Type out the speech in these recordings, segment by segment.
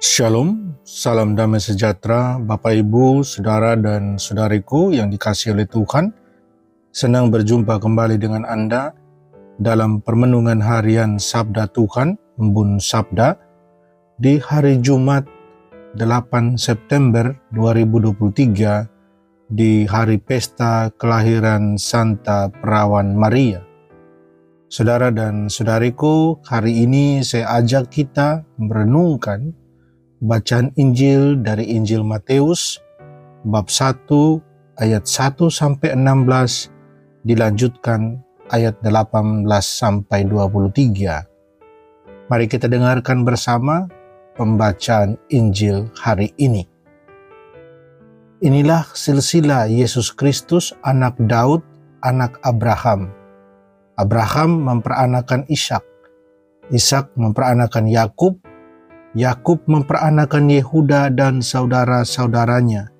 Shalom, salam damai sejahtera Bapak Ibu, Saudara dan Saudariku yang dikasihi oleh Tuhan. Senang berjumpa kembali dengan Anda dalam permenungan harian Sabda Tuhan, Embun Sabda, di hari Jumat 8 September 2023 di hari pesta kelahiran Santa Perawan Maria. Saudara dan saudariku, hari ini saya ajak kita merenungkan bacaan Injil dari Injil Matius bab 1 ayat 1 sampai 16 dilanjutkan ayat 18 sampai 23. Mari kita dengarkan bersama pembacaan Injil hari ini. Inilah silsilah Yesus Kristus, anak Daud, anak Abraham. Abraham memperanakan Ishak, Ishak memperanakan Yakub, Yakub memperanakan Yehuda dan saudara-saudaranya.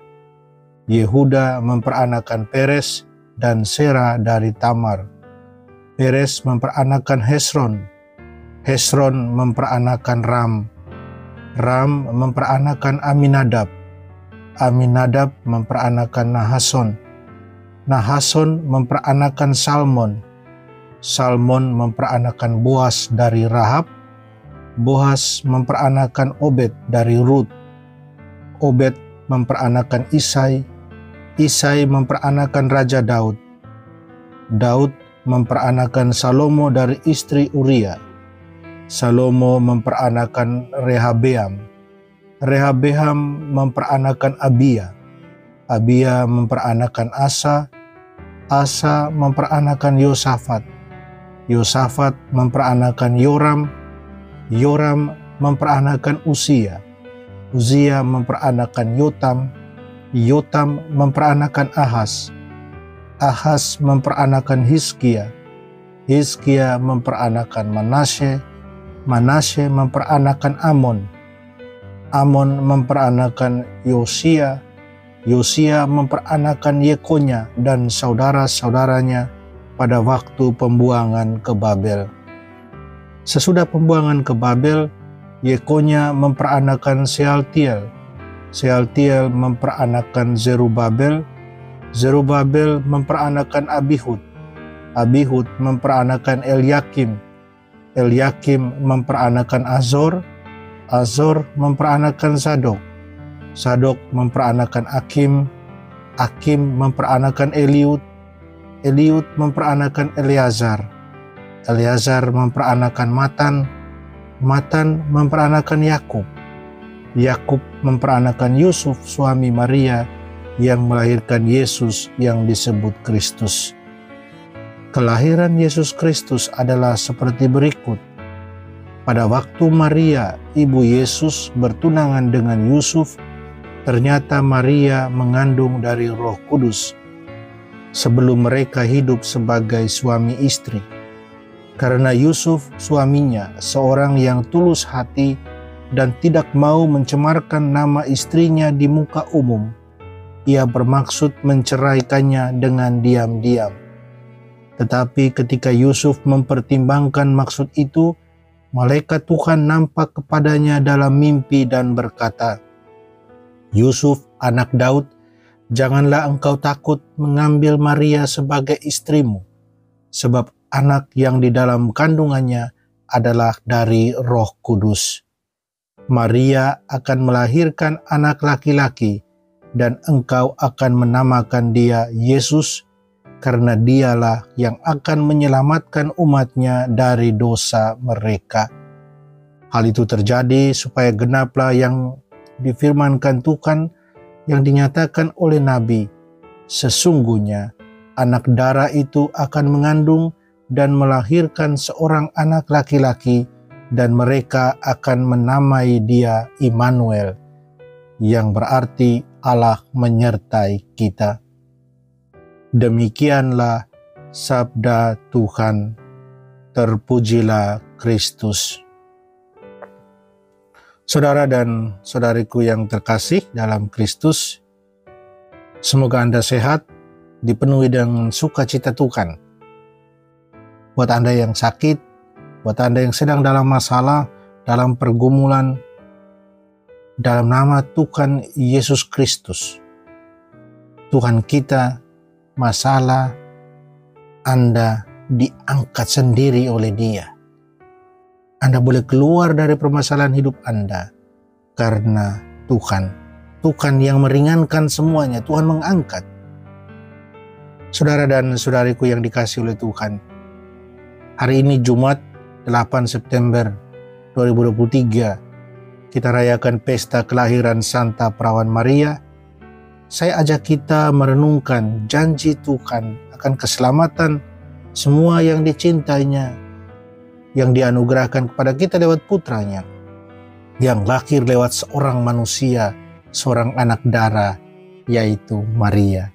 Yehuda memperanakan Peres dan Sera dari Tamar. Peres memperanakan Hesron. Hesron memperanakan Ram. Ram memperanakan Aminadab. Aminadab memperanakan Nahason. Nahason memperanakan Salmon. Salmon memperanakan Boas dari Rahab. Boas memperanakan Obed dari Rut. Obed memperanakan Isai. Isai memperanakan Raja Daud. Daud memperanakan Salomo dari istri Uria. Salomo memperanakan Rehabeam. Rehabeam memperanakan Abia. Abia memperanakan Asa. Asa memperanakan Yosafat. Yosafat memperanakan Yoram. Yoram memperanakan Uzia. Uzia memperanakan Yotam. Yotam memperanakan Ahaz. Ahaz memperanakan Hizkia. Hizkia memperanakan Manasye. Manasye memperanakan Amon. Amon memperanakan Yosia. Yosia memperanakan Yekonya dan saudara-saudaranya pada waktu pembuangan ke Babel. Sesudah pembuangan ke Babel, Yekonya memperanakan Sealtiel. Sealtiel memperanakan Zerubabel. Zerubabel memperanakan Abihud. Abihud memperanakan Eliakim. Eliakim memperanakan Azor. Azor memperanakan Zadok. Zadok memperanakan Akim. Akim memperanakan Eliud. Eliud memperanakan Eleazar. Eleazar memperanakan Matan. Matan memperanakan Yakub. Yakub memperanakan Yusuf suami Maria yang melahirkan Yesus yang disebut Kristus. Kelahiran Yesus Kristus adalah seperti berikut. Pada waktu Maria, ibu Yesus, bertunangan dengan Yusuf, ternyata Maria mengandung dari Roh Kudus sebelum mereka hidup sebagai suami istri. Karena Yusuf suaminya seorang yang tulus hati dan tidak mau mencemarkan nama istrinya di muka umum, ia bermaksud menceraikannya dengan diam-diam. Tetapi ketika Yusuf mempertimbangkan maksud itu, malaikat Tuhan nampak kepadanya dalam mimpi dan berkata, "Yusuf, anak Daud, janganlah engkau takut mengambil Maria sebagai istrimu, sebab anak yang di dalam kandungannya adalah dari Roh Kudus. Maria akan melahirkan anak laki-laki, dan engkau akan menamakan dia Yesus, karena dialah yang akan menyelamatkan umatnya dari dosa mereka." Hal itu terjadi supaya genaplah yang difirmankan Tuhan yang dinyatakan oleh Nabi, "Sesungguhnya anak darah itu akan mengandung dan melahirkan seorang anak laki-laki, dan mereka akan menamai dia Immanuel," yang berarti Allah menyertai kita. Demikianlah sabda Tuhan. Terpujilah Kristus. Saudara dan saudariku yang terkasih dalam Kristus, semoga Anda sehat, dipenuhi dengan sukacita Tuhan. Buat Anda yang sakit, buat Anda yang sedang dalam masalah, dalam pergumulan, dalam nama Tuhan Yesus Kristus, Tuhan kita, masalah Anda diangkat sendiri oleh Dia. Anda boleh keluar dari permasalahan hidup Anda karena Tuhan yang meringankan semuanya, Tuhan mengangkat. Saudara dan saudariku yang dikasihi oleh Tuhan, hari ini Jumat 8 September 2023, kita rayakan pesta kelahiran Santa Perawan Maria. Saya ajak kita merenungkan janji Tuhan akan keselamatan semua yang dicintainya, yang dianugerahkan kepada kita lewat putranya, yang lahir lewat seorang manusia, seorang anak darah, yaitu Maria.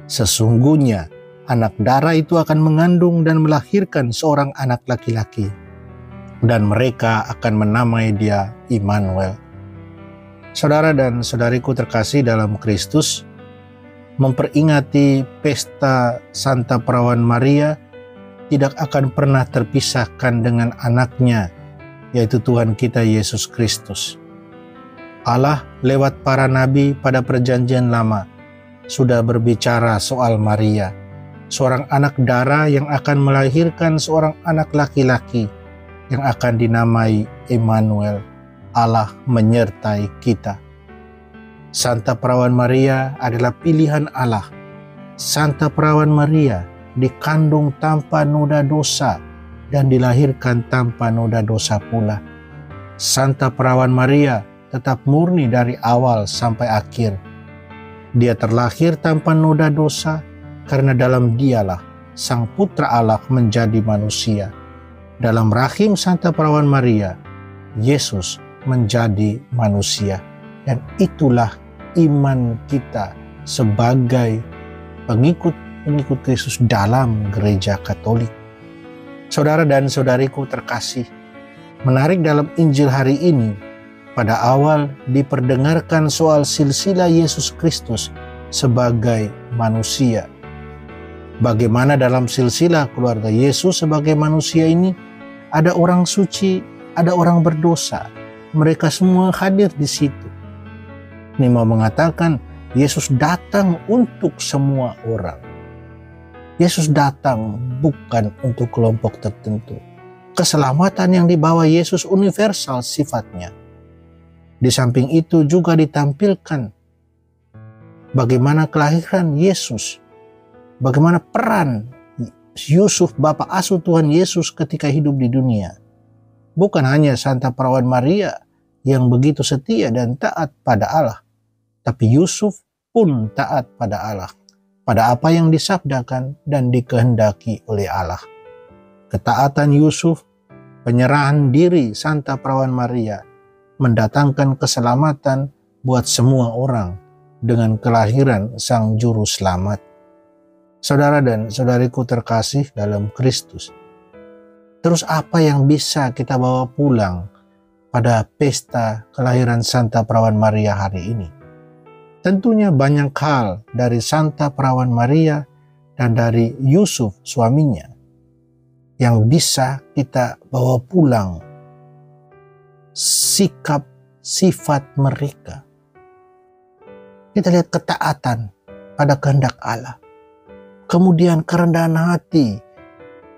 Sesungguhnya anak darah itu akan mengandung dan melahirkan seorang anak laki-laki, dan mereka akan menamai dia Immanuel. Saudara dan saudariku terkasih dalam Kristus, memperingati pesta Santa Perawan Maria tidak akan pernah terpisahkan dengan anaknya, yaitu Tuhan kita Yesus Kristus. Allah lewat para nabi pada perjanjian lama sudah berbicara soal Maria, seorang anak darah yang akan melahirkan seorang anak laki-laki yang akan dinamai Immanuel, Allah menyertai kita. Santa Perawan Maria adalah pilihan Allah. Santa Perawan Maria dikandung tanpa noda dosa dan dilahirkan tanpa noda dosa pula. Santa Perawan Maria tetap murni dari awal sampai akhir. Dia terlahir tanpa noda dosa karena dalam Dialah Sang Putra Allah menjadi manusia. Dalam rahim Santa Perawan Maria, Yesus menjadi manusia. Dan itulah iman kita sebagai pengikut Kristus dalam gereja Katolik. Saudara dan saudariku terkasih, menarik dalam Injil hari ini, pada awal diperdengarkan soal silsilah Yesus Kristus sebagai manusia. Bagaimana dalam silsilah keluarga Yesus sebagai manusia ini, ada orang suci, ada orang berdosa. Mereka semua hadir di situ. Ini mau mengatakan Yesus datang untuk semua orang. Yesus datang bukan untuk kelompok tertentu. Keselamatan yang dibawa Yesus universal sifatnya. Di samping itu juga ditampilkan bagaimana kelahiran Yesus, bagaimana peran Yusuf, Bapa asuh Tuhan Yesus ketika hidup di dunia. Bukan hanya Santa Perawan Maria yang begitu setia dan taat pada Allah, tapi Yusuf pun taat pada Allah, pada apa yang disabdakan dan dikehendaki oleh Allah. Ketaatan Yusuf, penyerahan diri Santa Perawan Maria, mendatangkan keselamatan buat semua orang dengan kelahiran Sang Juru Selamat. Saudara dan saudariku terkasih dalam Kristus, terus apa yang bisa kita bawa pulang pada pesta kelahiran Santa Perawan Maria hari ini? Tentunya banyak hal dari Santa Perawan Maria dan dari Yusuf suaminya yang bisa kita bawa pulang. Sikap, sifat mereka. Kita lihat ketaatan pada kehendak Allah. Kemudian kerendahan hati,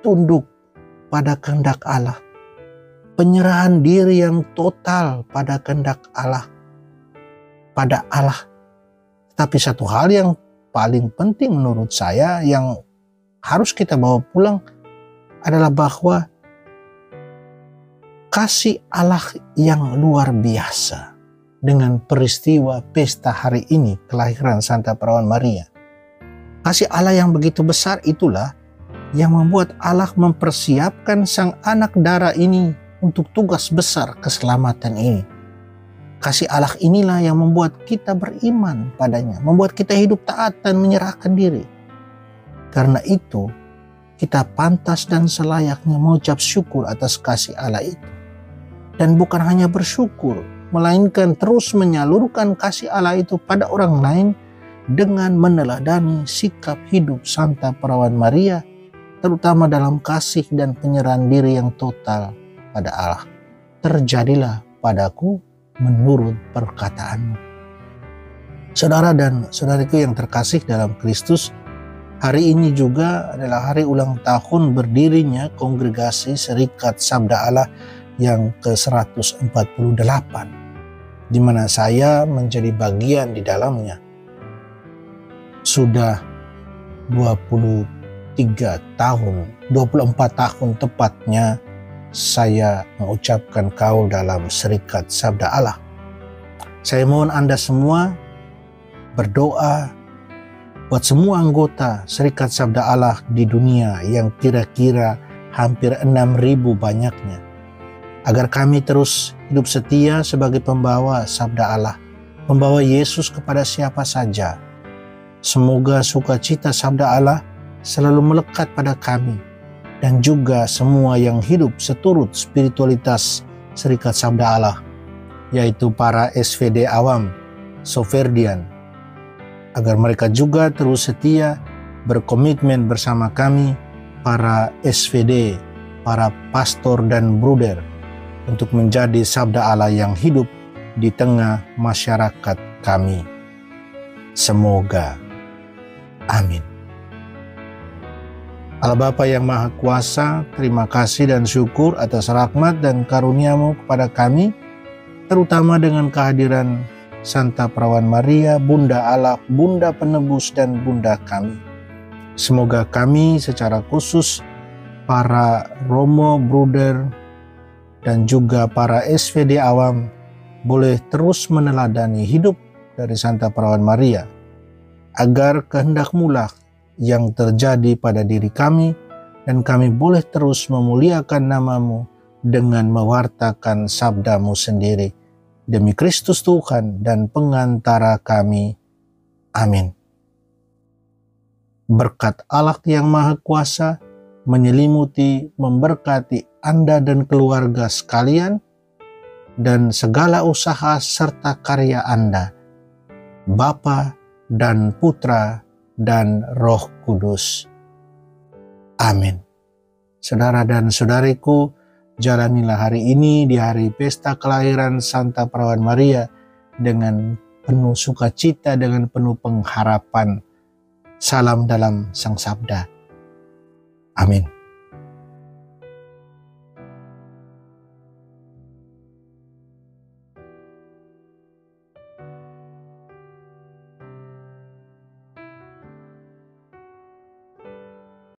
tunduk pada kehendak Allah. Penyerahan diri yang total pada kehendak Allah. Pada Allah. Tapi satu hal yang paling penting menurut saya yang harus kita bawa pulang adalah bahwa kasih Allah yang luar biasa dengan peristiwa pesta hari ini, kelahiran Santa Perawan Maria. Kasih Allah yang begitu besar itulah yang membuat Allah mempersiapkan sang anak darah ini untuk tugas besar keselamatan ini. Kasih Allah inilah yang membuat kita beriman padanya, membuat kita hidup taat dan menyerahkan diri. Karena itu, kita pantas dan selayaknya mengucap syukur atas kasih Allah itu. Dan bukan hanya bersyukur, melainkan terus menyalurkan kasih Allah itu pada orang lain dengan meneladani sikap hidup Santa Perawan Maria, terutama dalam kasih dan penyerahan diri yang total pada Allah. Terjadilah padaku menurut perkataan-Mu. Saudara dan saudariku yang terkasih dalam Kristus, hari ini juga adalah hari ulang tahun berdirinya Kongregasi Serikat Sabda Allah yang ke-148, di mana saya menjadi bagian di dalamnya. Sudah 24 tahun tepatnya saya mengucapkan kaul dalam Serikat Sabda Allah. Saya mohon Anda semua berdoa buat semua anggota Serikat Sabda Allah di dunia yang kira-kira hampir 6.000 banyaknya, agar kami terus hidup setia sebagai pembawa Sabda Allah, membawa Yesus kepada siapa saja. Semoga sukacita Sabda Allah selalu melekat pada kami dan juga semua yang hidup seturut spiritualitas Serikat Sabda Allah, yaitu para SVD awam, Soferdian, agar mereka juga terus setia berkomitmen bersama kami, para SVD, para pastor dan bruder, untuk menjadi Sabda Allah yang hidup di tengah masyarakat kami. Semoga. Amin. Allah Bapa yang Maha Kuasa, terima kasih dan syukur atas rahmat dan karunia-Mu kepada kami, terutama dengan kehadiran Santa Perawan Maria, Bunda Allah, Bunda Penebus dan Bunda kami. Semoga kami secara khusus, para Romo, Bruder, dan juga para SVD awam, boleh terus meneladani hidup dari Santa Perawan Maria, agar kehendak-Mu lah yang terjadi pada diri kami, dan kami boleh terus memuliakan nama-Mu dengan mewartakan sabda-Mu sendiri. Demi Kristus Tuhan dan pengantara kami. Amin. Berkat Allah yang Maha Kuasa menyelimuti, memberkati Anda dan keluarga sekalian, dan segala usaha serta karya Anda, Bapa dan Putra dan Roh Kudus. Amin. Saudara dan saudariku, jalanilah hari ini di hari pesta kelahiran Santa Perawan Maria dengan penuh sukacita, dengan penuh pengharapan. Salam dalam Sang Sabda. Amin.